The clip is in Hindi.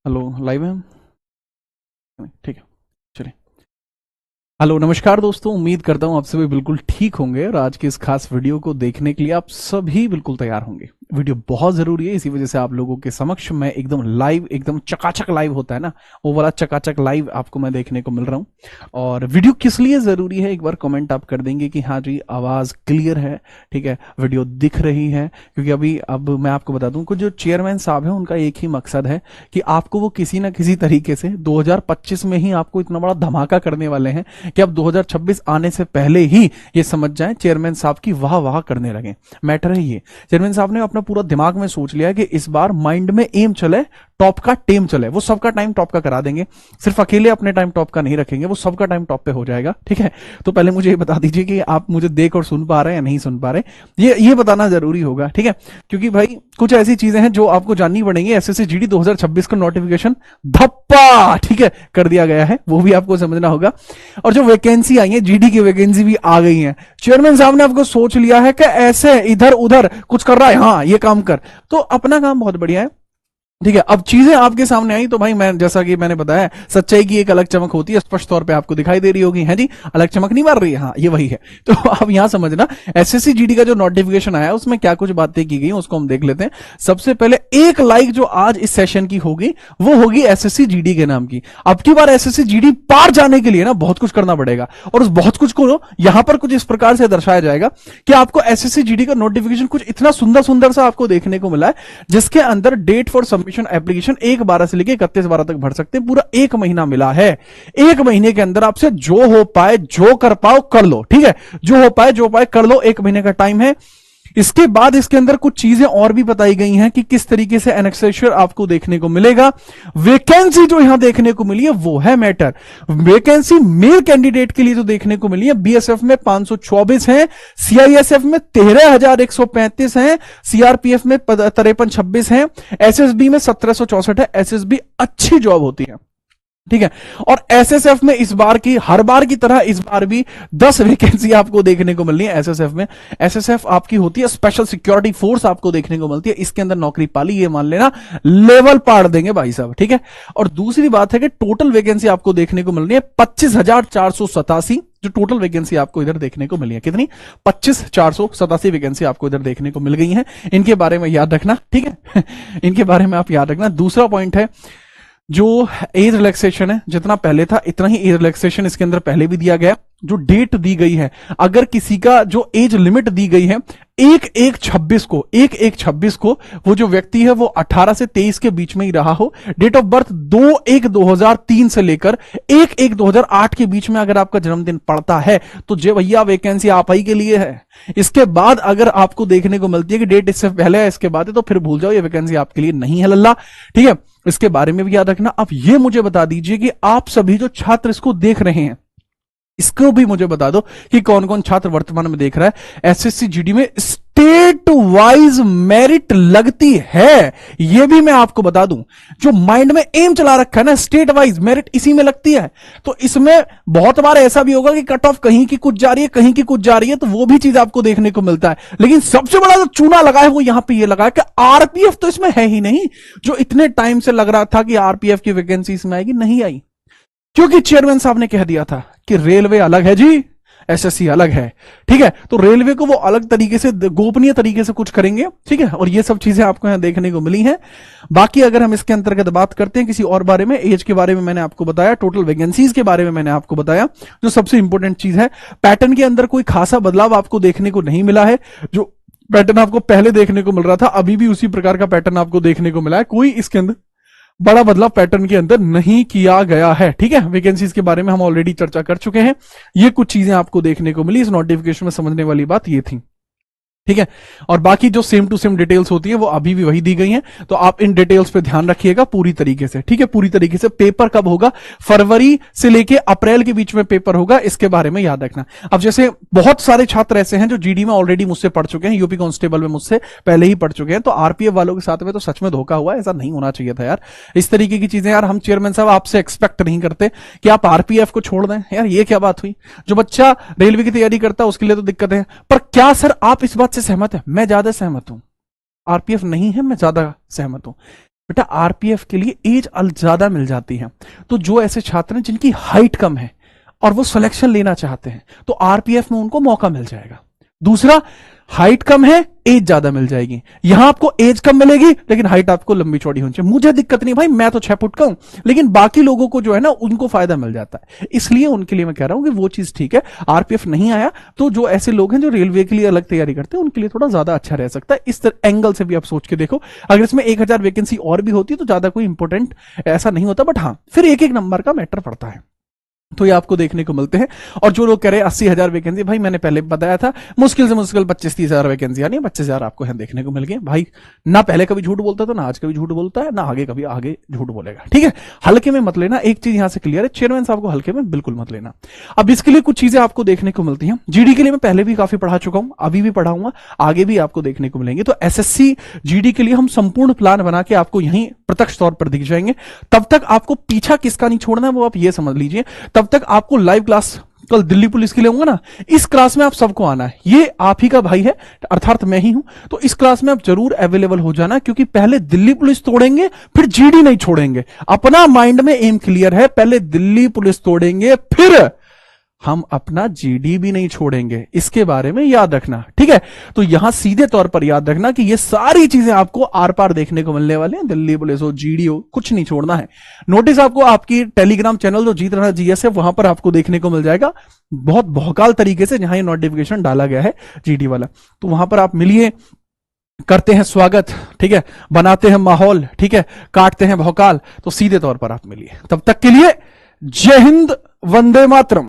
हेलो, लाइव है हम? ठीक है, चलिए। हेलो, नमस्कार दोस्तों। उम्मीद करता हूँ आप सभी बिल्कुल ठीक होंगे और आज के इस खास वीडियो को देखने के लिए आप सभी बिल्कुल तैयार होंगे। वीडियो बहुत जरूरी है, इसी वजह से आप लोगों के समक्ष मैं एकदम लाइव, एकदम चकाचक लाइव होता है ना, वो वाला चकाचक लाइव आपको मैं देखने को मिल रहा हूँ। और वीडियो किस लिए जरूरी है, एक बार कमेंट आप कर देंगे कि हाँ जी आवाज क्लियर है, ठीक है, वीडियो दिख रही है। क्योंकि अब मैं आपको बता दूं कि जो चेयरमैन साहब हैं उनका एक ही मकसद है कि आपको वो किसी ना किसी तरीके से 2025 में ही आपको इतना बड़ा धमाका करने वाले हैं कि अब 2026 आने से पहले ही ये समझ जाएं चेयरमैन साहब की वाह वाह करने लगे। मैटर है ये, चेयरमैन साहब ने अपना पूरा दिमाग में सोच लिया कि इस बार माइंड में एम चले, टॉप का टेम चले। वो सबका टाइम टॉप का करा देंगे, सिर्फ अकेले अपने टाइम टॉप का नहीं रखेंगे, वो सबका टाइम टॉप पे हो जाएगा। ठीक है, तो पहले मुझे ये बता दीजिए कि आप मुझे देख और सुन पा रहे हैं या नहीं सुन पा रहे, ये बताना जरूरी होगा। ठीक है, क्योंकि भाई कुछ ऐसी चीजें हैं जो आपको जाननी पड़ेंगी। एसएससी जीडी 2026 का नोटिफिकेशन धप्पा, ठीक है, कर दिया गया है, वो भी आपको समझना होगा। और जो वैकेंसी आई है, जीडी की वैकेंसी भी आ गई है। चेयरमैन साहब ने आपको सोच लिया है कि ऐसे इधर उधर कुछ कर रहा है, हाँ ये काम कर, तो अपना काम बहुत बढ़िया है। ठीक है, अब चीजें आपके सामने आई तो भाई मैं जैसा कि मैंने बताया, सच्चाई की एक अलग चमक होती है, स्पष्ट तौर पे आपको दिखाई दे रही होगी। है जी, अलग चमक नहीं मार रही है, हाँ ये वही है। तो अब यहां समझना, एसएससी जीडी का जो नोटिफिकेशन आया उसमें क्या कुछ बातें की गई उसको हम देख लेते हैं। सबसे पहले एक लाइक जो आज इस सेशन की होगी वो होगी एसएससी जीडी के नाम की। अब की बार एसएससी जीडी पार जाने के लिए ना बहुत कुछ करना पड़ेगा, और उस बहुत कुछ को यहां पर कुछ इस प्रकार से दर्शाया जाएगा कि आपको एसएससी जीडी का नोटिफिकेशन कुछ इतना सुंदर सुंदर सा आपको देखने को मिला है, जिसके अंदर डेट फॉर सबमिशन एप्लीकेशन 1/12 से लेकर 31/12 तक भर सकते हैं। पूरा एक महीना मिला है। एक महीने के अंदर आपसे जो हो पाए, जो कर पाओ कर लो। ठीक है, जो हो पाए जो पाए कर लो, एक महीने का टाइम है। इसके बाद इसके अंदर कुछ चीजें और भी बताई गई हैं कि किस तरीके से एनेक्सेशन आपको देखने को मिलेगा। वैकेंसी जो यहां देखने को मिली है वो है मैटर। वैकेंसी मेल कैंडिडेट के लिए जो देखने को मिली है, बीएसएफ में 524 है, सीआईएसएफ में 13,135 है, सीआरपीएफ में 5326 है, एसएसबी में 1764 है। एसएसबी अच्छी जॉब होती है, ठीक है। और एसएसएफ में इस बार की, हर बार की तरह इस बार भी 10 वैकेंसी आपको देखने को मिलनी है एसएसएफ में। एसएसएफ आपकी होती है स्पेशल सिक्योरिटी फोर्स, आपको देखने को मिलती है। इसके अंदर नौकरी पाली, ये मान लेना लेवल पाड़ देंगे भाई साहब। ठीक है, और दूसरी बात है कि टोटल वैकेंसी आपको देखने को मिलनी है 25,487। जो टोटल वैकेंसी आपको इधर देखने को मिली है, कितनी? 25,487 वैकेंसी आपको इधर देखने को मिल गई है। इनके बारे में याद रखना, ठीक है। इनके बारे में आप याद रखना। दूसरा पॉइंट है, जो एज रिलैक्सेशन है, जितना पहले था इतना ही एज रिलैक्सेशन इसके अंदर पहले भी दिया गया। जो डेट दी गई है, अगर किसी का जो एज लिमिट दी गई है 1/1/26 को वो जो व्यक्ति है वो 18 से 23 के बीच में ही रहा हो, डेट ऑफ बर्थ 2/1/2003 से लेकर 1/1/2008 के बीच में अगर आपका जन्मदिन पड़ता है तो जे भैया वैकेंसी आप ही के लिए है। इसके बाद अगर आपको देखने को मिलती है कि डेट इससे पहले है इसके बाद है, तो फिर भूल जाओ, ये वैकेंसी आपके लिए नहीं है लल्ला। ठीक है, इसके बारे में भी याद रखना। अब ये मुझे बता दीजिए कि आप सभी जो छात्र इसको देख रहे हैं, इसको भी मुझे बता दो कि कौन कौन छात्र वर्तमान में देख रहा है। एसएससी जीडी में स्टेट वाइज मेरिट लगती है, यह भी मैं आपको बता दूं। जो माइंड में एम चला रखा है ना, स्टेट वाइज मेरिट इसी में लगती है। तो इसमें बहुत बार ऐसा भी होगा कि कट ऑफ कहीं की कुछ जा रही है, कहीं की कुछ जा रही है, तो वो भी चीज आपको देखने को मिलता है। लेकिन सबसे बड़ा जो चूना लगा है वो यहां पे ये लगा है कि आरपीएफ तो इसमें है ही नहीं। जो इतने टाइम से लग रहा था कि आरपीएफ की वैकेंसी इसमें आएगी, नहीं आई, क्योंकि चेयरमैन साहब ने कह दिया था कि रेलवे अलग है जी, एसएससी अलग है। ठीक है, तो रेलवे को वो अलग तरीके से, गोपनीय तरीके से कुछ करेंगे। ठीक है, और ये सब चीजें आपको यहां देखने को मिली हैं। बाकी अगर हम इसके अंतर्गत बात करते हैं किसी और बारे में, एज के बारे में मैंने आपको बताया, टोटल वैकेंसीज के बारे में मैंने आपको बताया। जो सबसे इंपॉर्टेंट चीज है, पैटर्न के अंदर कोई खासा बदलाव आपको देखने को नहीं मिला है। जो पैटर्न आपको पहले देखने को मिल रहा था, अभी भी उसी प्रकार का पैटर्न आपको देखने को मिला है। कोई इसके अंदर बड़ा बदलाव पैटर्न के अंदर नहीं किया गया है। ठीक है, वैकेंसीज के बारे में हम ऑलरेडी चर्चा कर चुके हैं। ये कुछ चीजें आपको देखने को मिली, इस नोटिफिकेशन में समझने वाली बात ये थी। ठीक है, और बाकी जो सेम टू सेम डिटेल्स होती है वो अभी भी वही दी गई हैं, तो आप इन डिटेल्स पे ध्यान रखिएगा पूरी तरीके से। ठीक है, पूरी तरीके से। पेपर कब होगा? फरवरी से लेके अप्रैल के बीच में पेपर होगा, इसके बारे में याद रखना। अब जैसे बहुत सारे छात्र ऐसे हैं जो जीडी में ऑलरेडी मुझसे पढ़ चुके हैं, यूपी कांस्टेबल में मुझसे पहले ही पढ़ चुके हैं, तो आरपीएफ वालों के साथ में तो सच में धोखा हुआ है। ऐसा नहीं होना चाहिए था यार। इस तरीके की चीजें यार हम चेयरमैन साहब आपसे एक्सपेक्ट नहीं करते कि आप आरपीएफ को छोड़ दें। यार ये क्या बात हुई? जो बच्चा रेलवे की तैयारी करता है उसके लिए तो दिक्कत है, पर क्या सर आप इस बात से सहमत है? मैं ज्यादा सहमत हूं। आरपीएफ नहीं है, मैं ज्यादा सहमत हूं। बेटा आरपीएफ के लिए एज ज्यादा मिल जाती है, तो जो ऐसे छात्र हैं जिनकी हाइट कम है और वो सिलेक्शन लेना चाहते हैं तो आरपीएफ में उनको मौका मिल जाएगा। दूसरा, हाइट कम है, एज ज्यादा मिल जाएगी। यहां आपको एज कम मिलेगी लेकिन हाइट आपको लंबी चौड़ी होनी चाहिए। मुझे दिक्कत नहीं भाई, मैं तो 6 फुट का हूं, लेकिन बाकी लोगों को जो है ना उनको फायदा मिल जाता है, इसलिए उनके लिए मैं कह रहा हूं कि वो चीज ठीक है। आरपीएफ नहीं आया तो जो ऐसे लोग हैं जो रेलवे के लिए अलग तैयारी करते हैं उनके लिए थोड़ा ज्यादा अच्छा रह सकता है। इस एंगल से भी आप सोच के देखो, अगर इसमें 1000 वैकेंसी और भी होती तो ज्यादा कोई इंपॉर्टेंट ऐसा नहीं होता, बट हाँ फिर एक एक नंबर का मैटर पड़ता है, तो ये आपको देखने को मिलते हैं। और जो लोग कह रहे हैं 80,000 वैकेंसी, भाई मैंने पहले बताया था मुश्किल से मुश्किल 25-30,000 वैकेंसी, यानी 25,000 आपको यहां देखने को मिल गए। भाई ना पहले कभी झूठ बोलता था, ना आज कभी झूठ बोलता है, ना आगे कभी आगे झूठ बोलेगा, ठीक है। हल्के में मत लेना, एक चीज यहां से क्लियर है, चेयरमैन साहब को हल्के में बिल्कुल मत लेना। अब इसके लिए कुछ चीजें आपको देखने को मिलती हैं। जीडी के लिए मैं पहले भी काफी पढ़ा चुका हूं, अभी भी पढ़ाऊंगा, आगे भी आपको देखने को मिलेंगे। तो एसएससी जीडी के लिए हम संपूर्ण प्लान बना के आपको यहीं प्रत्यक्ष तौर पर दिख जाएंगे। तब तक आपको पीछा किसका नहीं छोड़ना है वो आप ये समझ लीजिए। तब तक आपको लाइव क्लास कल दिल्ली पुलिस के लिए होगा ना, इस क्लास में आप सबको आना है, ये आप ही का भाई है अर्थात मैं ही हूं, तो इस क्लास में आप जरूर अवेलेबल हो जाना, क्योंकि पहले दिल्ली पुलिस तोड़ेंगे फिर जीडी नहीं छोड़ेंगे। अपना माइंड में एम क्लियर है, पहले दिल्ली पुलिस तोड़ेंगे फिर हम अपना जीडी भी नहीं छोड़ेंगे, इसके बारे में याद रखना, ठीक है। तो यहां सीधे तौर पर याद रखना कि ये सारी चीजें आपको आर पार देखने को मिलने वाले हैं, दिल्ली पुलिस हो, जीडी हो, कुछ नहीं छोड़ना है। नोटिस आपको आपकी टेलीग्राम चैनल जो जीत रहा जीएस है वहां पर आपको देखने को मिल जाएगा, बहुत भौकाल तरीके से जहां ये नोटिफिकेशन डाला गया है जीडी वाला, तो वहां पर आप मिलिए, करते हैं स्वागत, ठीक है, बनाते हैं माहौल, ठीक है, काटते हैं भौकाल, तो सीधे तौर पर आप मिलिए। तब तक के लिए जय हिंद, वंदे मातरम।